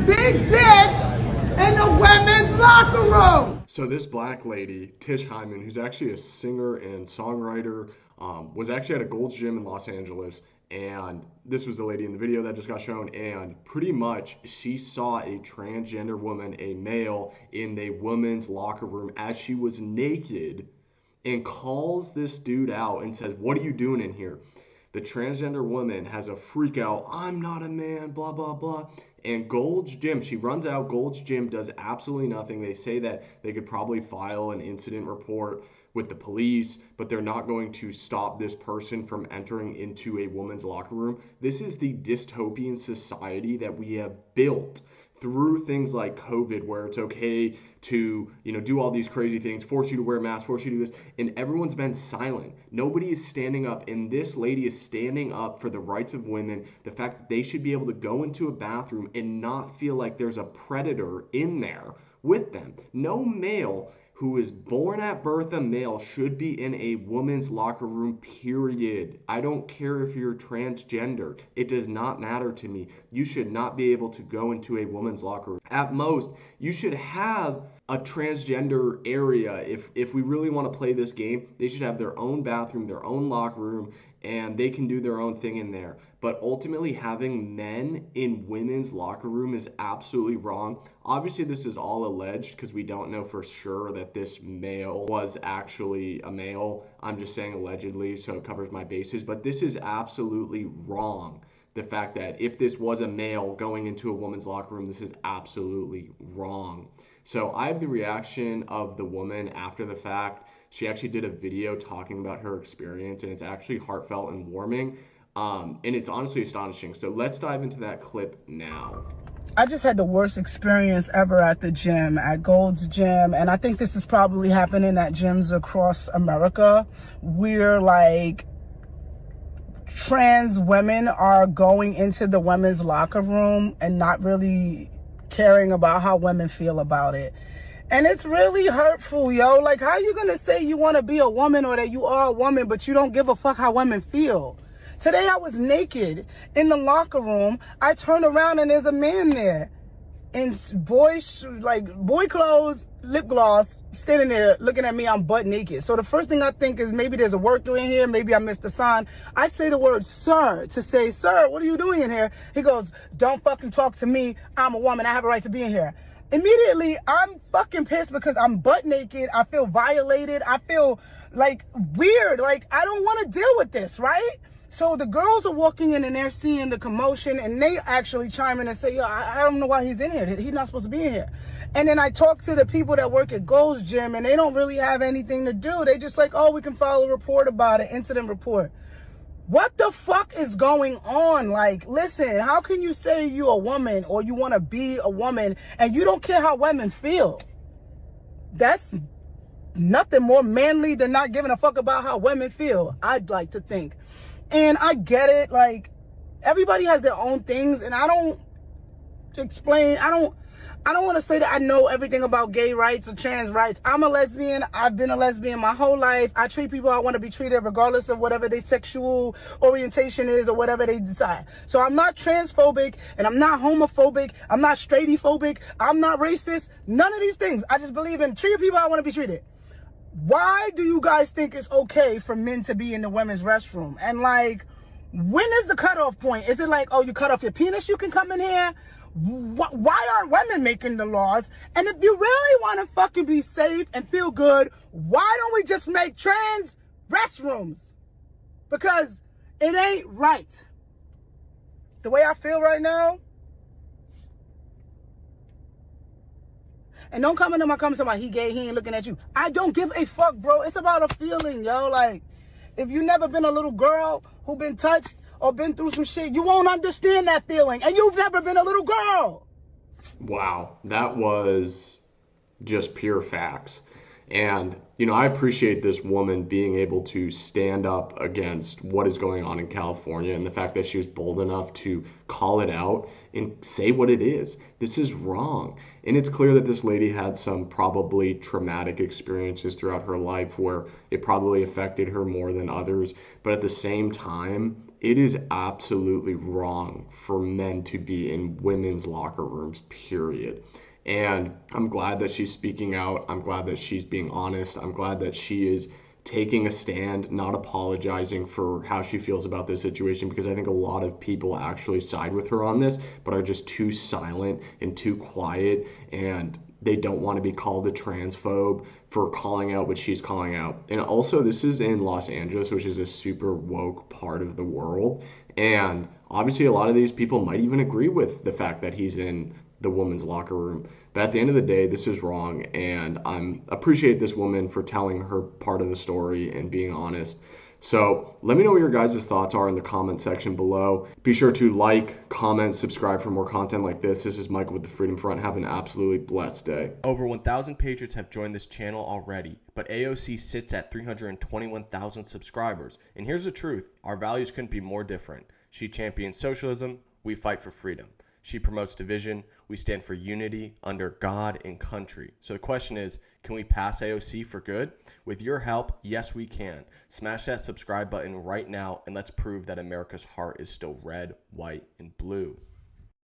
big dicks in the women's locker room. So this black lady, Tish Hyman, who's actually a singer and songwriter, was actually at a Gold's Gym in Los Angeles. And this was the lady in the video that just got shown. And pretty much she saw a transgender woman, a male, in the women's locker room as she was naked, and calls this dude out and says, "What are you doing in here?" The transgender woman has a freak out. "I'm not a man, blah, blah, blah." And Gold's Gym, she runs out. Gold's Gym does absolutely nothing. They say that they could probably file an incident report with the police, but they're not going to stop this person from entering into a woman's locker room. This is the dystopian society that we have built through things like COVID, where it's okay to, do all these crazy things, force you to wear masks, force you to do this, and everyone's been silent. Nobody is standing up, and this lady is standing up for the rights of women, the fact that they should be able to go into a bathroom and not feel like there's a predator in there with them. No male who is born at birth a male should be in a woman's locker room, period. I don't care if you're transgender. It does not matter to me. You should not be able to go into a woman's locker room. At most, you should have a transgender area. If we really want to play this game, they should have their own bathroom, their own locker room, and they can do their own thing in there. But ultimately, having men in women's locker room is absolutely wrong. Obviously, this is all alleged because we don't know for sure that this male was actually a male. I'm just saying allegedly, so it covers my bases. But this is absolutely wrong. The fact that if this was a male going into a woman's locker room, this is absolutely wrong. So I have the reaction of the woman after the fact. She actually did a video talking about her experience, and it's actually heartfelt and warming. And it's honestly astonishing. So let's dive into that clip now. I just had the worst experience ever at the gym, at Gold's Gym. And I think this is probably happening at gyms across America, where like trans women are going into the women's locker room and not really caring about how women feel about it. And it's really hurtful, yo. Like, how you gonna say you want to be a woman or that you are a woman, but you don't give a fuck how women feel? Today I was naked in the locker room. I turned around and there's a man there in boy clothes, lip gloss, standing there looking at me. I'm butt naked. So the first thing I think is maybe there's a worker in here. Maybe I missed the sign. I say the word sir to say, "Sir, what are you doing in here?" He goes, "Don't fucking talk to me. I'm a woman. I have a right to be in here." Immediately, I'm fucking pissed because I'm butt naked. I feel violated. I feel like weird. Like, I don't want to deal with this, right? So the girls are walking in and they're seeing the commotion, and they actually chime in and say, "Yo, I don't know why he's in here. He's not supposed to be in here." And then I talk to the people that work at Gold's Gym, and they don't really have anything to do. They just like, "Oh, we can file a report about it, incident report." What the fuck is going on? Like, listen, how can you say you're a woman or you want to be a woman and you don't care how women feel? That's nothing more manly than not giving a fuck about how women feel, I'd like to think. And I get it, like, everybody has their own things, and I don't want to say that I know everything about gay rights or trans rights. I'm a lesbian. I've been a lesbian my whole life. I treat people how I want to be treated regardless of whatever their sexual orientation is or whatever they decide. So I'm not transphobic, and I'm not homophobic. I'm not straightophobic. I'm not racist. None of these things. I just believe in treating people how I want to be treated. Why do you guys think it's okay for men to be in the women's restroom? And like, when is the cutoff point? Is it like, oh, you cut off your penis, you can come in here? Why aren't women making the laws? And if you really want to fucking be safe and feel good, why don't we just make trans restrooms? Because it ain't right. The way I feel right now. And don't come into my comments about he gay, he ain't looking at you. I don't give a fuck, bro. It's about a feeling, yo. Like, if you never been a little girl who been touched or been through some shit, you won't understand that feeling. And you've never been a little girl. Wow, that was just pure facts. And, I appreciate this woman being able to stand up against what is going on in California, and the fact that she was bold enough to call it out and say what it is. This is wrong. And it's clear that this lady had some probably traumatic experiences throughout her life where it probably affected her more than others. But at the same time, it is absolutely wrong for men to be in women's locker rooms, period. And I'm glad that she's speaking out. I'm glad that she's being honest. I'm glad that she is taking a stand, not apologizing for how she feels about this situation, because I think a lot of people actually side with her on this, but are just too silent and too quiet, and they don't want to be called a transphobe for calling out what she's calling out. And also, this is in Los Angeles, which is a super woke part of the world. And obviously, a lot of these people might even agree with the fact that he's in the women's locker room. But at the end of the day, this is wrong, and I appreciate this woman for telling her part of the story and being honest. So let me know what your guys' thoughts are in the comment section below. Be sure to like, comment, subscribe for more content like this. This is Michael with the Freedom Front. Have an absolutely blessed day. Over 1,000 patriots have joined this channel already, but AOC sits at 321,000 subscribers. And here's the truth, our values couldn't be more different. She champions socialism, we fight for freedom. She promotes division, we stand for unity under God and country. So the question is, can we pass AOC for good? With your help, yes we can. Smash that subscribe button right now and let's prove that America's heart is still red, white, and blue.